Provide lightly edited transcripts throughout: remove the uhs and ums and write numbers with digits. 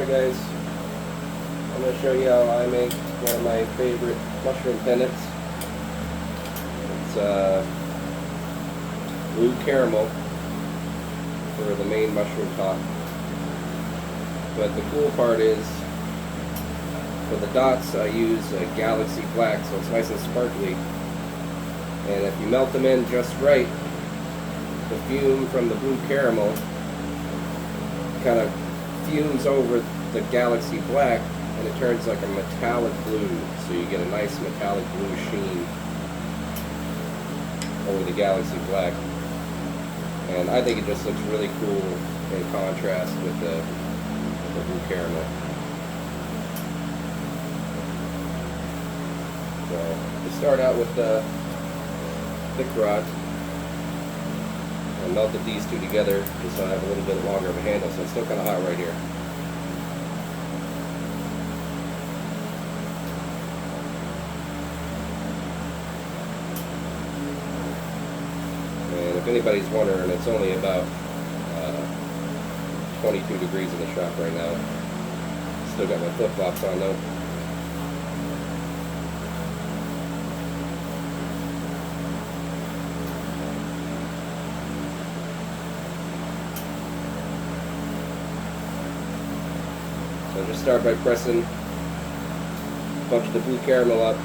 Alright guys, I'm going to show you how I make one of my favorite mushroom pendants. It's blue caramel for the main mushroom top. But the cool part is, for the dots I use a galaxy black, so it's nice and sparkly. And if you melt them in just right, the fume from the blue caramel kind of fumes over the galaxy black and it turns like a metallic blue, so you get a nice metallic blue sheen over the galaxy black. And I think it just looks really cool in contrast with the blue caramel. So we start out with the thick rod. I melted these two together just so I have a little bit longer of a handle, so it's still kind of hot right here. And if anybody's wondering, it's only about 22 degrees in the shop right now. Still got my flip-flops on though. So just start by pressing a bunch of the blue caramel up,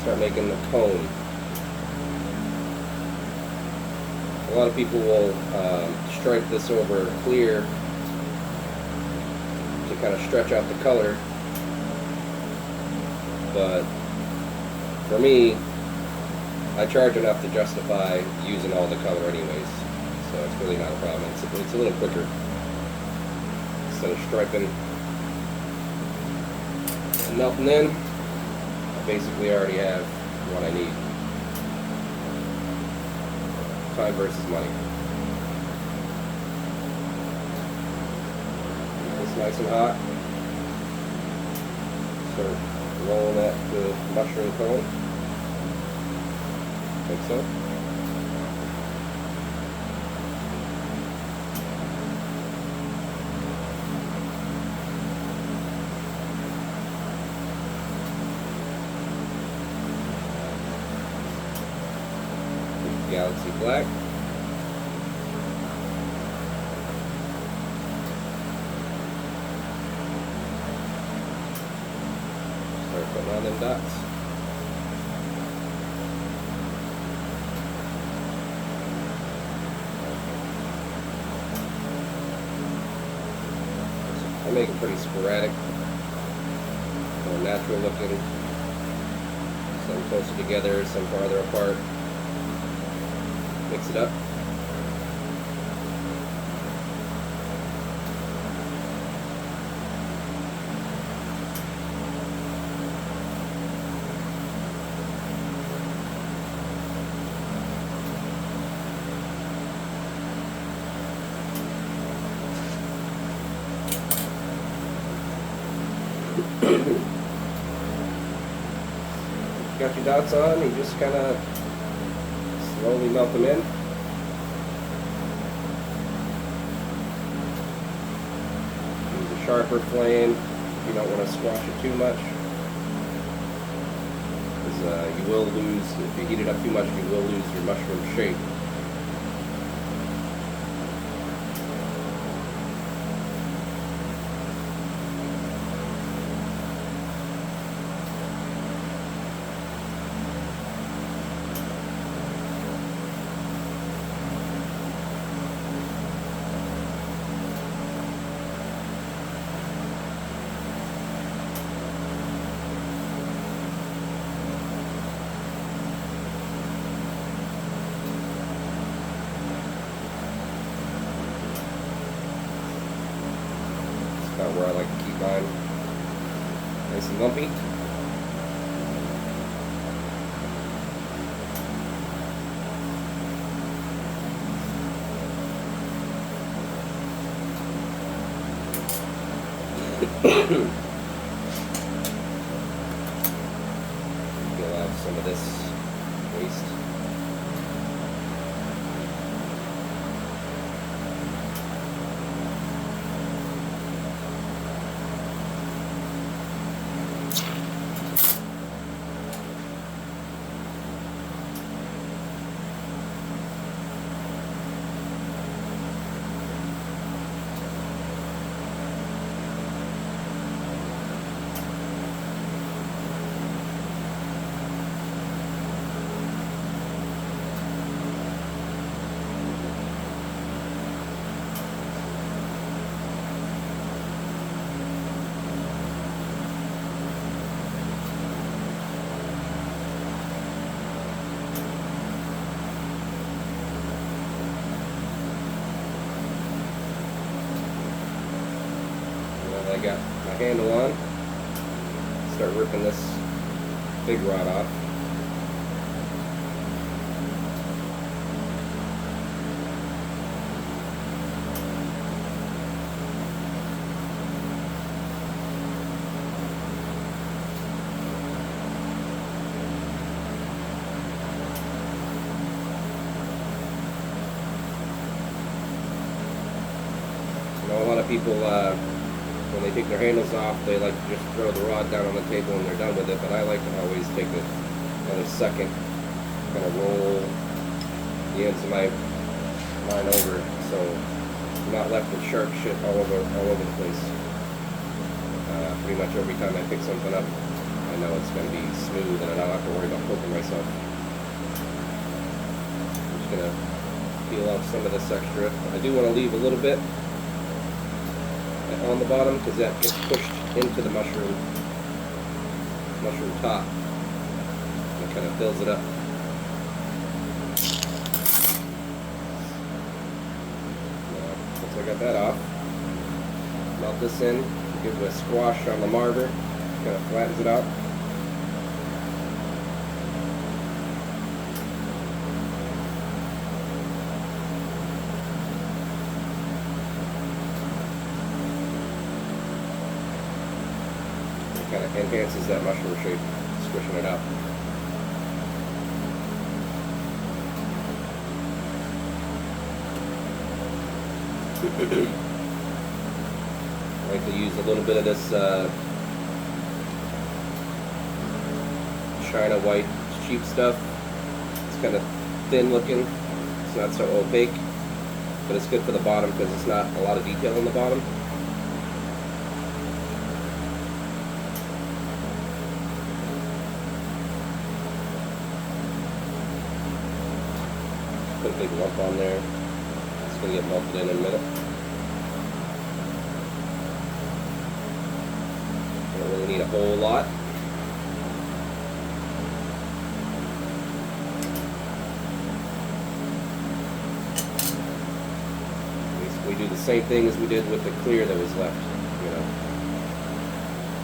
start making the cone. A lot of people will stripe this over clear to kind of stretch out the color, but for me, I charge enough to justify using all the color anyways, so it's really not a problem. It's a little quicker instead of striping and melting in. I basically already have what I need. Time versus money. Keep this nice and hot. Start rolling that the mushroom cone. Like so. Galaxy black. Start putting on them dots. I make it pretty sporadic, more natural looking. Some closer together, some farther apart. Mix it up. Got your dots on, you just kind of slowly melt them in. Use a sharper flame if you don't want to squash it too much, because you will lose, if you heat it up too much, you will lose your mushroom shape. About where I like to keep mine nice and lumpy. Peel out some of this waste. I got my handle on. Start ripping this big rod off. A lot of people, when they take their handles off, they like to just throw the rod down on the table and they're done with it, but I like to always take another second, kind of roll the ends of my line over, so I'm not left with sharp shit all over the place. Pretty much every time I pick something up, I know it's going to be smooth and I don't have to worry about poking myself. I'm just going to peel off some of this extra. I do want to leave a little bit on the bottom because that gets pushed into the mushroom top and kind of fills it up. Now, once I got that off, melt this in, give it a squash on the marber, kind of flattens it out. Kind of enhances that mushroom shape, squishing it out. I like to use a little bit of this China white cheap stuff. It's kind of thin looking, it's not so opaque, but it's good for the bottom because it's not a lot of detail on the bottom. Put a big lump on there. It's going to get melted in a minute. Don't really need a whole lot. Basically do the same thing as we did with the clear that was left. You know,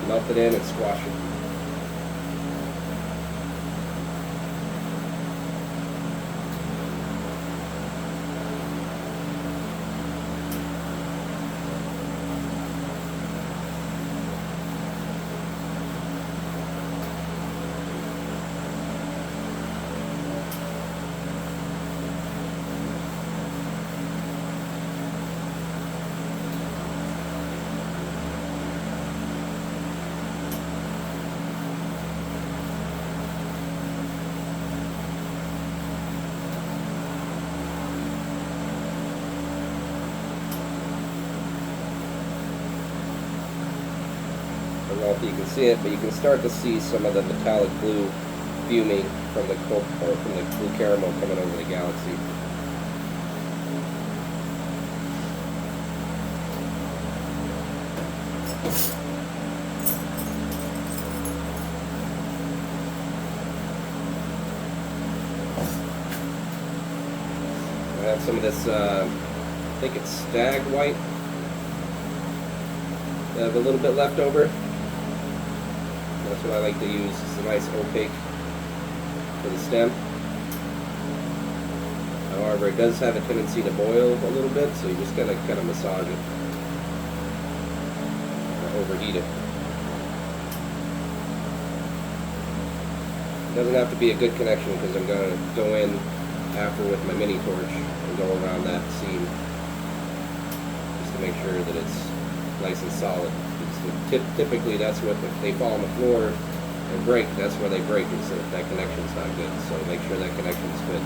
melt it in and squash it. I don't know if you can see it, but you can start to see some of the metallic blue fuming from the blue caramel coming over the Galaxy. I have some of this, I think it's Stag white. I have a little bit left over. That's what I like to use. It's a nice opaque for the stem. However, it does have a tendency to boil a little bit, so you just gotta kind of massage it. Or overheat it. It doesn't have to be a good connection because I'm gonna go in after with my mini torch and go around that seam just to make sure that it's nice and solid. Typically that's what, if they fall on the floor and break, that's where they break, is if that connection's not good. So make sure that connection's good.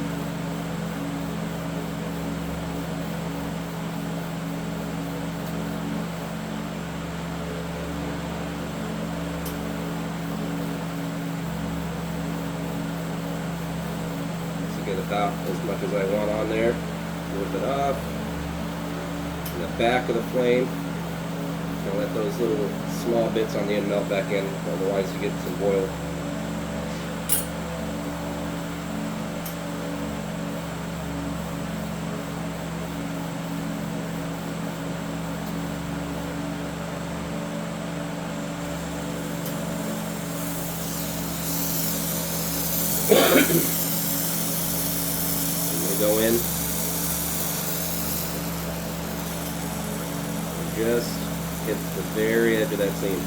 So get about as much as I want on there. Rip it off. In the back of the flame. Gonna let those little small bits on the end melt back in, otherwise you get some boil. just hits the very edge of that seam.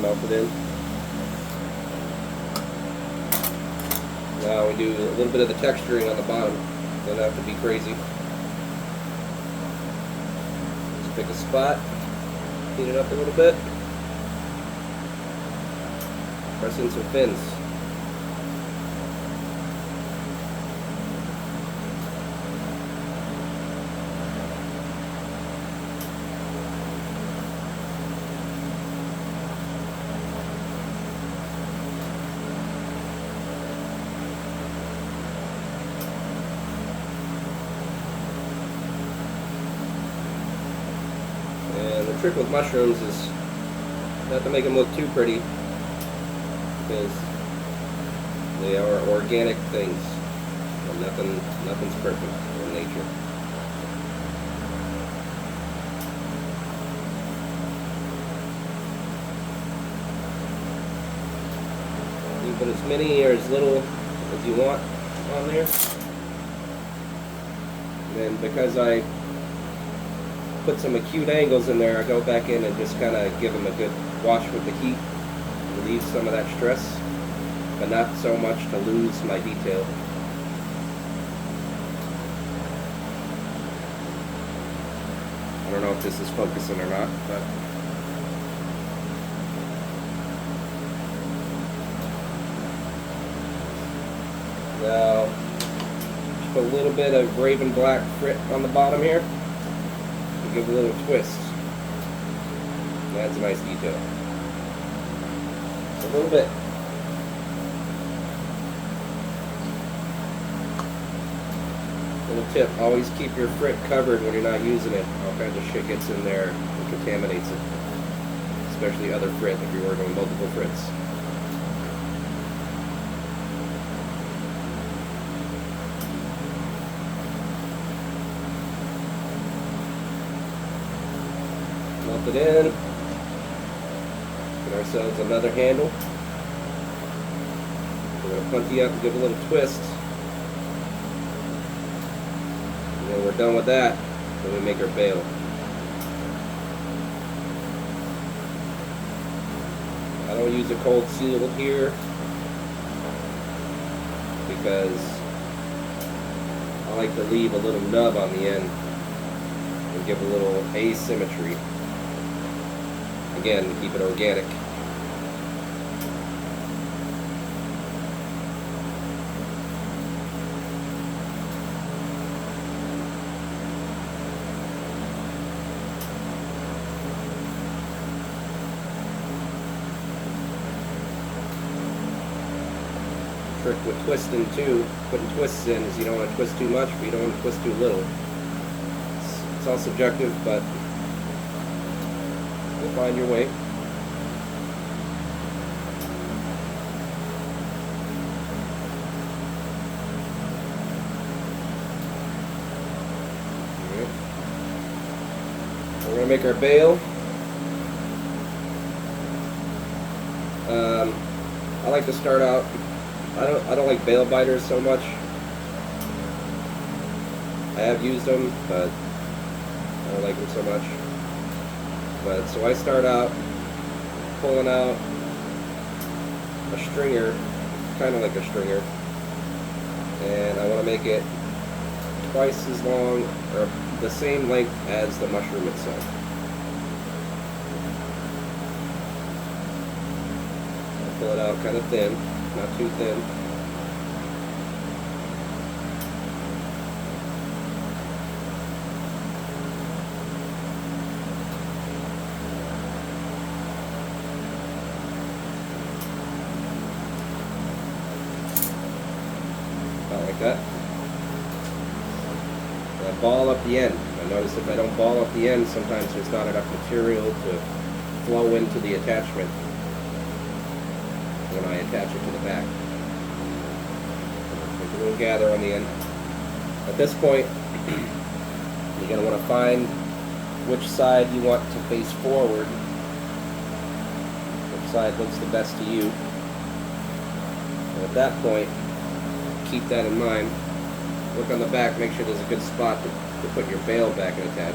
Melted in. Now we do a little bit of the texturing on the bottom. Doesn't have to be crazy. Just pick a spot, heat it up a little bit, press in some fins. And the trick with mushrooms is not to make them look too pretty, because they are organic things, and nothing's perfect in nature. You put as many or as little as you want on there. And then because I put some acute angles in there, I go back in and just kind of give them a good wash with the heat, relieve some of that stress, but not so much to lose my detail. I don't know if this is focusing or not, but now just put a little bit of Raven Black frit on the bottom here. Give a little twist. That's a nice detail. Just a little bit. Little tip, always keep your frit covered when you're not using it. All kinds of shit gets in there and contaminates it. Especially other frit if you're working with multiple frits. Melt it in. Get ourselves another handle. We're going to punty up and give a little twist. And when we're done with that, then we make our bail. I don't use a cold seal here because I like to leave a little nub on the end and give a little asymmetry. Again, to keep it organic. Trick with twisting too, putting twists in, is you don't want to twist too much, but you don't want to twist too little. It's all subjective, but you'll find your way. We're gonna make our bail. I like to start out. I don't like bail biters so much. I have used them, but I don't like them so much. But so I start out pulling out a stringer, kind of like a stringer, and I want to make it twice as long or the same length as the mushroom itself. I pull it out kind of thin, not too thin. like that. And I ball up the end. I notice if I don't ball up the end, sometimes there's not enough material to flow into the attachment when I attach it to the back. There's a little gather on the end. At this point, you're going to want to find which side you want to face forward, which side looks the best to you. And at that point, keep that in mind. Look on the back, make sure there's a good spot to put your bail back and attach.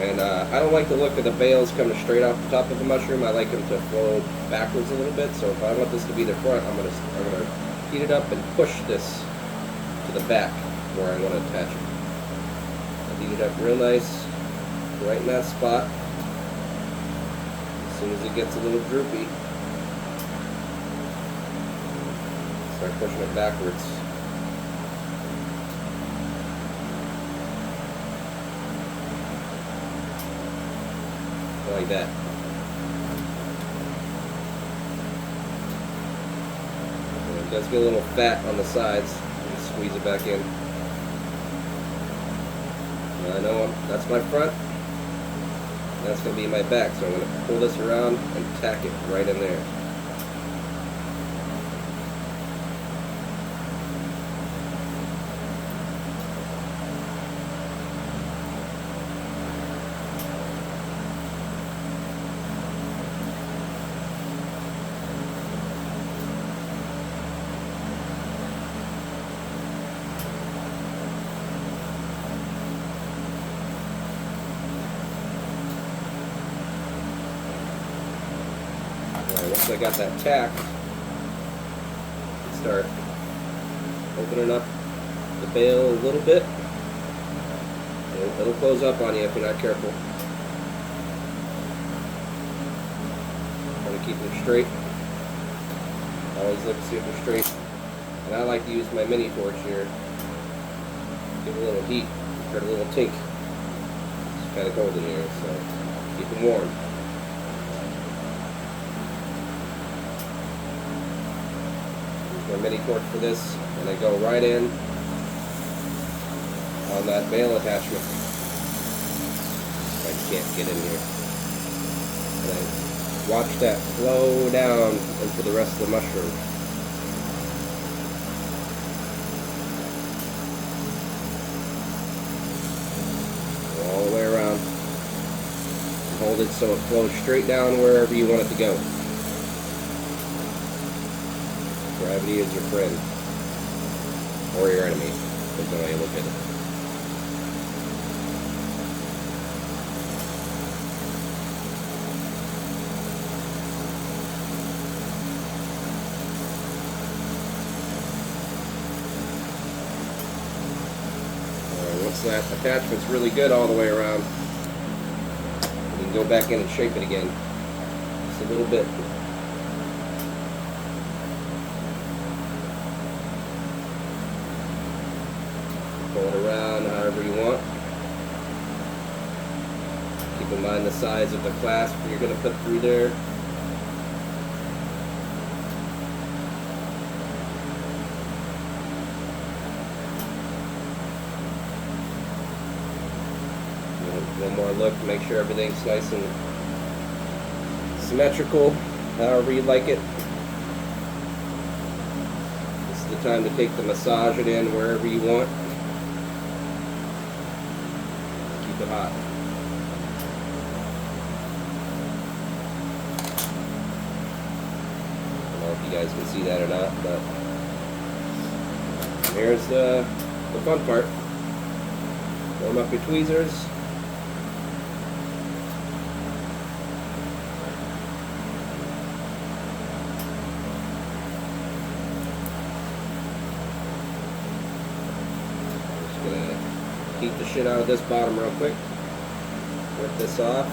And I don't like the look of the bails coming straight off the top of the mushroom. I like them to flow backwards a little bit. So if I want this to be the front, I'm gonna heat it up and push this to the back where I want to attach it. I'll heat it up real nice, right in that spot. As soon as it gets a little droopy, start pushing it backwards. Like that. And it does get a little fat on the sides. Just squeeze it back in. Now I know that's my front. And that's going to be my back. So I'm going to pull this around and tack it right in there. Once I got that tacked, start opening up the bail a little bit. It'll close up on you if you're not careful. Try to keep them straight. Always look super straight. And I like to use my mini torch here. Give it a little heat, get a little tink. It's kind of cold in here, so keep them warm. My mini torch for this, and I go right in on that bail attachment. I can't get in here. And I watch that flow down into the rest of the mushroom. Go all the way around. Hold it so it flows straight down wherever you want it to go. Gravity is your friend, or your enemy, depends on how you look at it. Once that attachment's really good all the way around, you can go back in and shape it again, just a little bit. Pull it around however you want. Keep in mind the size of the clasp you're going to put through there. One more look, make sure everything's nice and symmetrical, however you like it. This is the time to take the massage it in wherever you want. Keep it hot. I don't know if you guys can see that or not, but here's the fun part. Warm up your tweezers. Heat the shit out of this bottom real quick. Rip this off.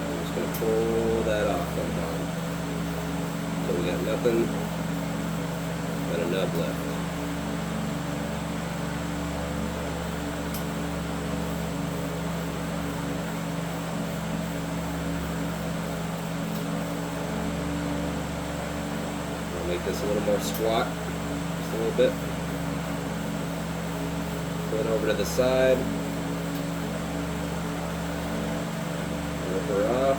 I'm just going to pull that off on the bottom. So we got nothing but a nub left. make this a little more squat, just a little bit. Flip over to the side. Rip her off.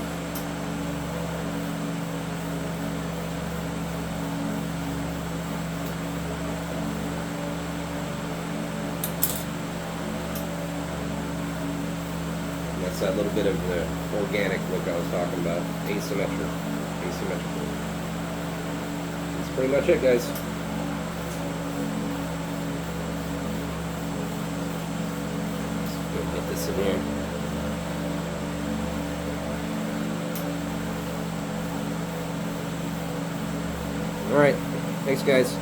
And that's that little bit of the organic look I was talking about. Asymmetrical. That's pretty much it, guys. Let's go get this in here. Alright, thanks guys.